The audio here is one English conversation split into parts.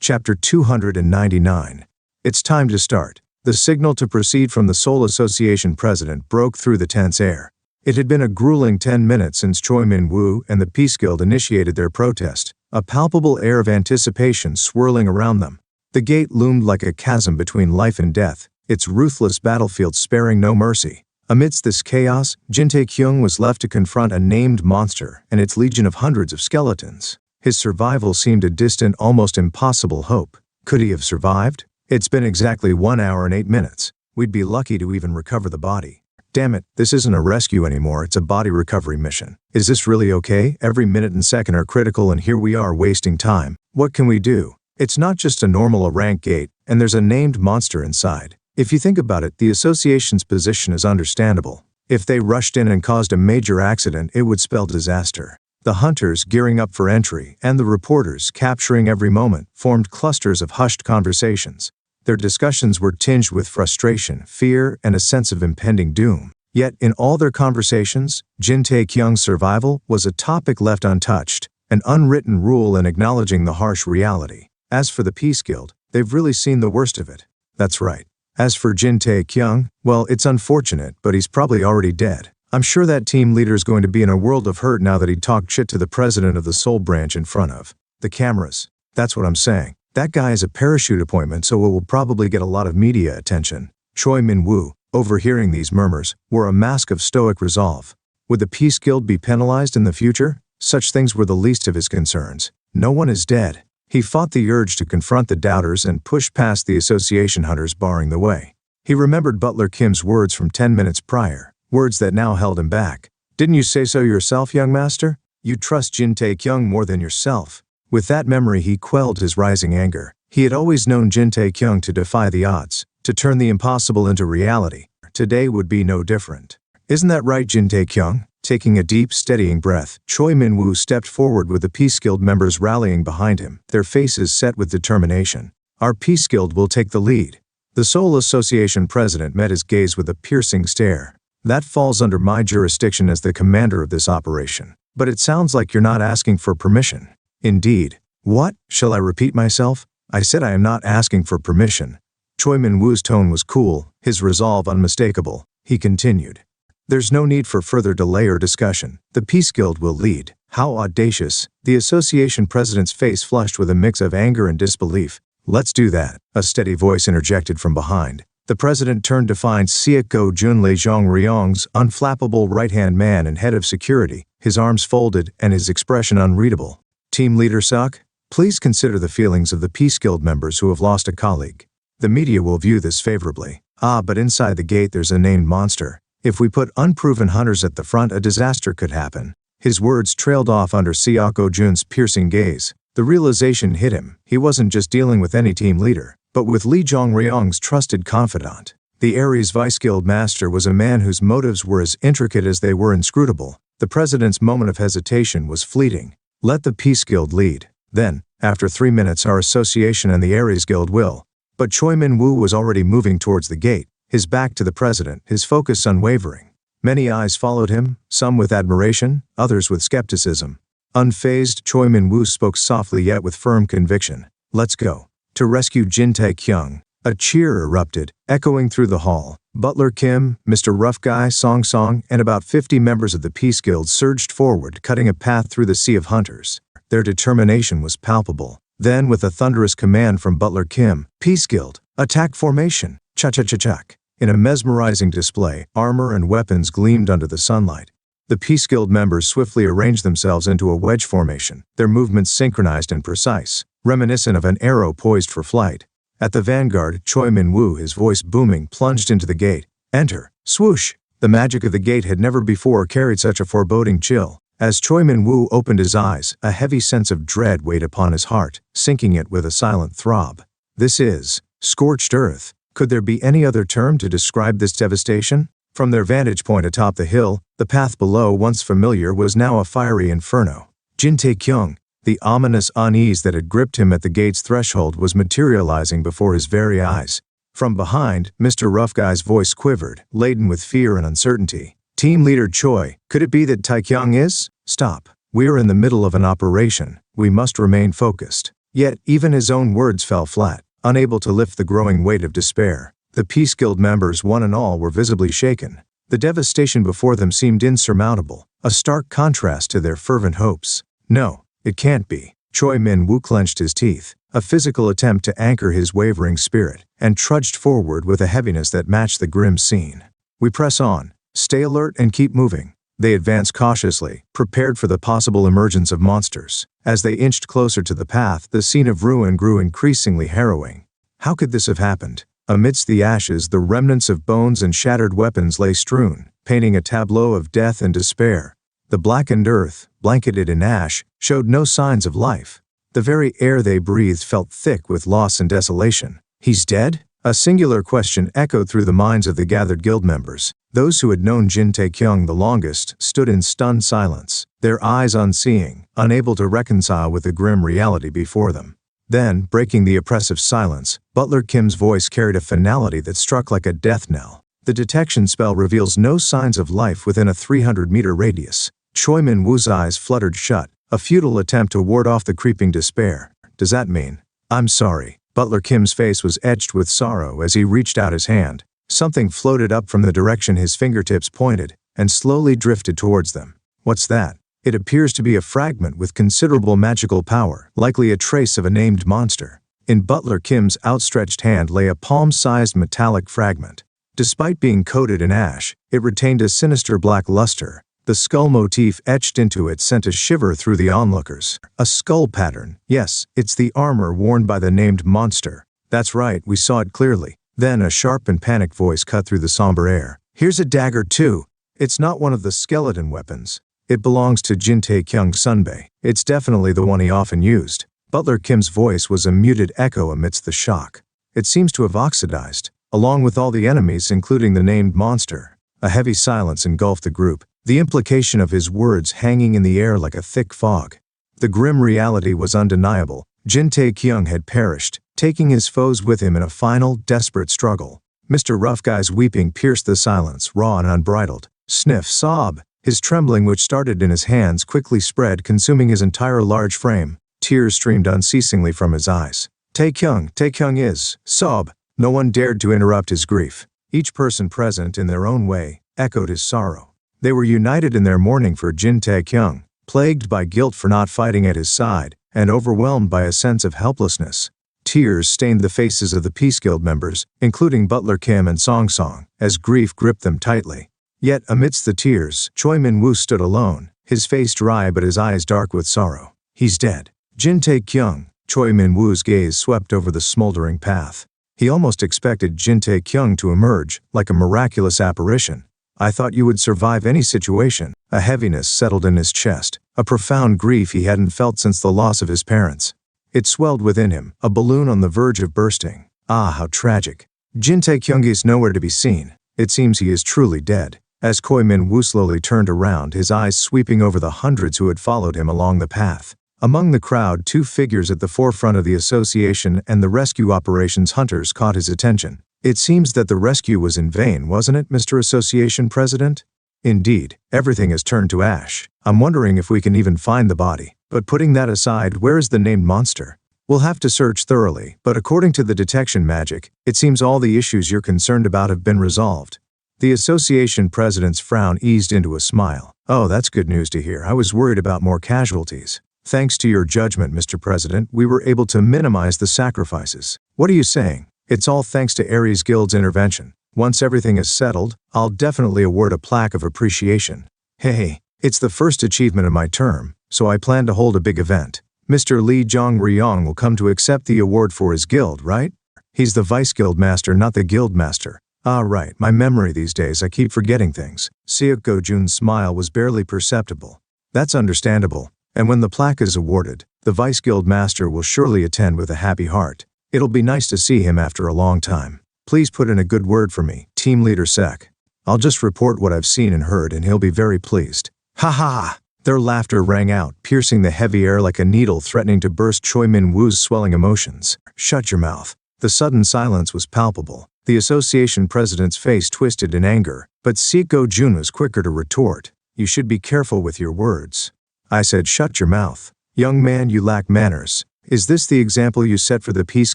Chapter 299. It's time to start. The signal to proceed from the Seoul Association president broke through the tense air. It had been a grueling 10 minutes since Choi Min-woo and the Peace Guild initiated their protest, a palpable air of anticipation swirling around them. The gate loomed like a chasm between life and death, its ruthless battlefield sparing no mercy. Amidst this chaos, Jin Tae-kyung was left to confront a named monster and its legion of hundreds of skeletons. His survival seemed a distant, almost impossible hope. Could he have survived? It's been exactly 1 hour and 8 minutes. We'd be lucky to even recover the body. Damn it, this isn't a rescue anymore, it's a body recovery mission. Is this really okay? Every minute and second are critical and here we are wasting time. What can we do? It's not just a normal rank gate, and there's a named monster inside. If you think about it, the association's position is understandable. If they rushed in and caused a major accident, it would spell disaster. The hunters gearing up for entry and the reporters capturing every moment formed clusters of hushed conversations. Their discussions were tinged with frustration, fear, and a sense of impending doom. Yet, in all their conversations, Jin Tae-kyung's survival was a topic left untouched, an unwritten rule in acknowledging the harsh reality. As for the Peace Guild, they've really seen the worst of it. That's right. As for Jin Tae-kyung, well, it's unfortunate, but he's probably already dead. I'm sure that team leader's going to be in a world of hurt now that he talked shit to the president of the Seoul branch in front of the cameras. That's what I'm saying. That guy is a parachute appointment, so it will probably get a lot of media attention. Choi Min-woo, overhearing these murmurs, wore a mask of stoic resolve. Would the Peace Guild be penalized in the future? Such things were the least of his concerns. No one is dead. He fought the urge to confront the doubters and push past the association hunters barring the way. He remembered Butler Kim's words from 10 minutes prior. Words that now held him back. Didn't you say so yourself, young master? You trust Jin Tae-kyung more than yourself. With that memory he quelled his rising anger. He had always known Jin Tae-kyung to defy the odds, to turn the impossible into reality. Today would be no different. Isn't that right, Jin Tae-kyung? Taking a deep, steadying breath, Choi Min-woo stepped forward with the Peace Guild members rallying behind him, their faces set with determination. Our Peace Guild will take the lead. The Seoul Association president met his gaze with a piercing stare. That falls under my jurisdiction as the commander of this operation. But it sounds like you're not asking for permission. Indeed. What? Shall I repeat myself? I said I am not asking for permission. Choi Min-woo's tone was cool, his resolve unmistakable. He continued. There's no need for further delay or discussion. The Peace Guild will lead. How audacious. The association president's face flushed with a mix of anger and disbelief. Let's do that, a steady voice interjected from behind. The president turned to find Seok Jun Lee Jong-ryong's unflappable right-hand man and head of security, his arms folded and his expression unreadable. Team leader Seok, please consider the feelings of the Peace Guild members who have lost a colleague. The media will view this favorably. But inside the gate there's a named monster. If we put unproven hunters at the front, a disaster could happen. His words trailed off under Seok Jun's piercing gaze. The realization hit him. He wasn't just dealing with any team leader, but with Lee Jong-ryong's trusted confidant. The Aries Vice Guild Master was a man whose motives were as intricate as they were inscrutable. The president's moment of hesitation was fleeting. Let the Peace Guild lead. Then, after 3 minutes, our association and the Aries Guild will. But Choi Min-woo was already moving towards the gate, his back to the president, his focus unwavering. Many eyes followed him, some with admiration, others with skepticism. Unfazed, Choi Min-woo spoke softly yet with firm conviction. Let's go. To rescue Jin Tae-kyung. A cheer erupted, echoing through the hall. Butler Kim, Mr. Rough Guy Song Song, and about 50 members of the Peace Guild surged forward, cutting a path through the sea of hunters. Their determination was palpable. Then, with a thunderous command from Butler Kim, Peace Guild, attack formation, cha-cha-cha-chak. In a mesmerizing display, armor and weapons gleamed under the sunlight. The Peace Guild members swiftly arranged themselves into a wedge formation, their movements synchronized and precise, reminiscent of an arrow poised for flight. At the vanguard, Choi Min-woo, his voice booming, plunged into the gate. Enter. Swoosh! The magic of the gate had never before carried such a foreboding chill. As Choi Min-woo opened his eyes, a heavy sense of dread weighed upon his heart, sinking it with a silent throb. This is scorched earth. Could there be any other term to describe this devastation? From their vantage point atop the hill, the path below, once familiar, was now a fiery inferno. Jin Tae-kyung, the ominous unease that had gripped him at the gate's threshold, was materializing before his very eyes. From behind, Mr. Rough Guy's voice quivered, laden with fear and uncertainty. Team leader Choi, could it be that Tae-kyung is? Stop. We are in the middle of an operation. We must remain focused. Yet, even his own words fell flat, unable to lift the growing weight of despair. The Peace Guild members, one and all, were visibly shaken. The devastation before them seemed insurmountable, a stark contrast to their fervent hopes. No, it can't be. Choi Min-woo clenched his teeth, a physical attempt to anchor his wavering spirit, and trudged forward with a heaviness that matched the grim scene. We press on, stay alert and keep moving. They advanced cautiously, prepared for the possible emergence of monsters. As they inched closer to the path, the scene of ruin grew increasingly harrowing. How could this have happened? Amidst the ashes, the remnants of bones and shattered weapons lay strewn, painting a tableau of death and despair. The blackened earth, blanketed in ash, showed no signs of life. The very air they breathed felt thick with loss and desolation. He's dead? A singular question echoed through the minds of the gathered guild members. Those who had known Jin Tae-kyung the longest stood in stunned silence, their eyes unseeing, unable to reconcile with the grim reality before them. Then, breaking the oppressive silence, Butler Kim's voice carried a finality that struck like a death knell. The detection spell reveals no signs of life within a 300-meter radius. Choi Min-woo's eyes fluttered shut, a futile attempt to ward off the creeping despair. Does that mean? I'm sorry. Butler Kim's face was etched with sorrow as he reached out his hand. Something floated up from the direction his fingertips pointed, and slowly drifted towards them. What's that? It appears to be a fragment with considerable magical power, likely a trace of a named monster. In Butler Kim's outstretched hand lay a palm-sized metallic fragment. Despite being coated in ash, it retained a sinister black luster. The skull motif etched into it sent a shiver through the onlookers. A skull pattern. Yes, it's the armor worn by the named monster. That's right, we saw it clearly. Then a sharp and panicked voice cut through the somber air. Here's a dagger too. It's not one of the skeleton weapons. It belongs to Jin Tae-kyung Sunbae. It's definitely the one he often used. Butler Kim's voice was a muted echo amidst the shock. It seems to have oxidized, along with all the enemies including the named monster. A heavy silence engulfed the group, the implication of his words hanging in the air like a thick fog. The grim reality was undeniable. Jin Tae-kyung had perished, taking his foes with him in a final, desperate struggle. Mr. Rough Guy's weeping pierced the silence, raw and unbridled. Sniff, sob. His trembling, which started in his hands, quickly spread, consuming his entire large frame. Tears streamed unceasingly from his eyes. Tae-kyung is, sob. No one dared to interrupt his grief. Each person present, in their own way, echoed his sorrow. They were united in their mourning for Jin Tae-kyung, plagued by guilt for not fighting at his side, and overwhelmed by a sense of helplessness. Tears stained the faces of the Peace Guild members, including Butler Kim and Song Song, as grief gripped them tightly. Yet, amidst the tears, Choi Min-woo stood alone, his face dry but his eyes dark with sorrow. He's dead. Jin Tae-kyung. Choi Min-woo's gaze swept over the smoldering path. He almost expected Jin Tae-kyung to emerge, like a miraculous apparition. I thought you would survive any situation. A heaviness settled in his chest, a profound grief he hadn't felt since the loss of his parents. It swelled within him, a balloon on the verge of bursting. Ah, how tragic. Jin Tae-kyung is nowhere to be seen. It seems he is truly dead. As Choi Min-woo slowly turned around, his eyes sweeping over the hundreds who had followed him along the path. Among the crowd, two figures at the forefront of the association and the rescue operations hunters caught his attention. It seems that the rescue was in vain, wasn't it, Mr. Association President? Indeed, everything has turned to ash. I'm wondering if we can even find the body. But putting that aside, where is the named monster? We'll have to search thoroughly, but according to the detection magic, it seems all the issues you're concerned about have been resolved. The association president's frown eased into a smile. Oh, that's good news to hear. I was worried about more casualties. Thanks to your judgment, Mr. President, we were able to minimize the sacrifices. What are you saying? It's all thanks to Ares Guild's intervention. Once everything is settled, I'll definitely award a plaque of appreciation. Hey, it's the first achievement of my term, so I plan to hold a big event. Mr. Lee Jong-ryong will come to accept the award for his guild, right? He's the vice guild master, not the guild master. Ah, right, my memory these days, I keep forgetting things. Seok Go-jun's smile was barely perceptible. That's understandable. And when the plaque is awarded, the vice guild master will surely attend with a happy heart. It'll be nice to see him after a long time. Please put in a good word for me, Team Leader Sek. I'll just report what I've seen and heard and he'll be very pleased. Ha ha! Their laughter rang out, piercing the heavy air like a needle threatening to burst Choi Min-woo's swelling emotions. Shut your mouth. The sudden silence was palpable. The association president's face twisted in anger, but Seok Go-jun was quicker to retort. You should be careful with your words. I said shut your mouth. Young man, you lack manners. Is this the example you set for the Peace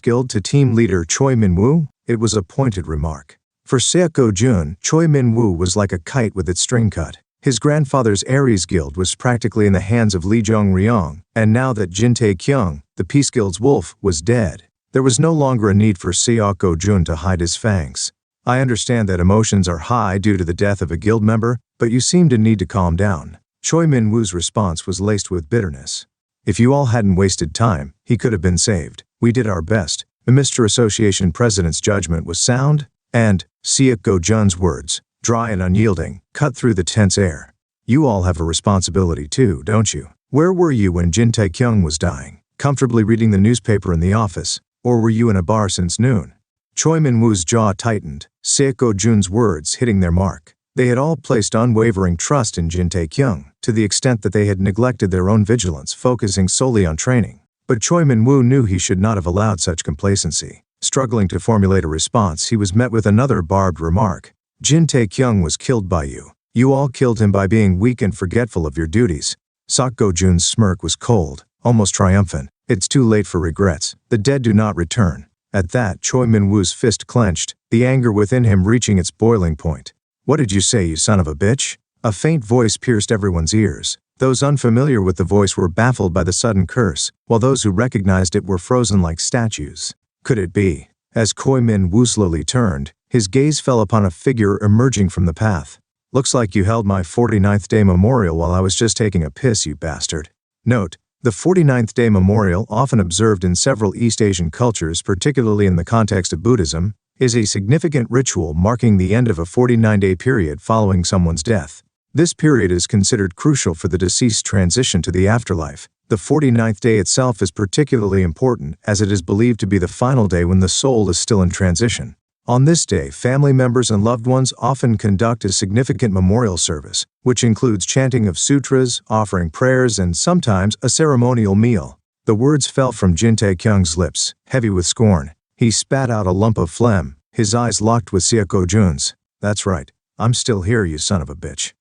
Guild to team leader Choi Min-woo? It was a pointed remark. For Seok-go-jun, Choi Min-woo was like a kite with its string cut. His grandfather's Aries Guild was practically in the hands of Lee Jong-ryong, and now that Jin Tae-kyung, the Peace Guild's wolf, was dead, there was no longer a need for Seok-go-jun to hide his fangs. I understand that emotions are high due to the death of a guild member, but you seem to need to calm down. Choi Min-woo's response was laced with bitterness. If you all hadn't wasted time, he could have been saved. We did our best. The Mr. Association President's judgment was sound, and Seok-go-jun's words, dry and unyielding, cut through the tense air. You all have a responsibility too, don't you? Where were you when Jin Tae-kyung was dying? Comfortably reading the newspaper in the office, or were you in a bar since noon? Choi Min-woo's jaw tightened, Seok-go-jun's words hitting their mark. They had all placed unwavering trust in Jin Tae-kyung, to the extent that they had neglected their own vigilance, focusing solely on training. But Choi Min-woo knew he should not have allowed such complacency. Struggling to formulate a response, he was met with another barbed remark. Jin Tae-kyung was killed by you. You all killed him by being weak and forgetful of your duties. Seok-go-jun's smirk was cold, almost triumphant. It's too late for regrets. The dead do not return. At that, Choi Min-woo's fist clenched, the anger within him reaching its boiling point. What did you say, you son of a bitch? A faint voice pierced everyone's ears. Those unfamiliar with the voice were baffled by the sudden curse, while those who recognized it were frozen like statues. Could it be? As Choi Min-woo slowly turned, his gaze fell upon a figure emerging from the path. Looks like you held my 49th Day Memorial while I was just taking a piss, you bastard. Note, the 49th Day Memorial, often observed in several East Asian cultures, particularly in the context of Buddhism, is a significant ritual marking the end of a 49-day period following someone's death. This period is considered crucial for the deceased's transition to the afterlife. The 49th day itself is particularly important as it is believed to be the final day when the soul is still in transition. On this day, family members and loved ones often conduct a significant memorial service, which includes chanting of sutras, offering prayers, and sometimes a ceremonial meal. The words fell from Jin Tae-kyung's lips, heavy with scorn. He spat out a lump of phlegm, his eyes locked with Seok-go-jun's. That's right. I'm still here, you son of a bitch.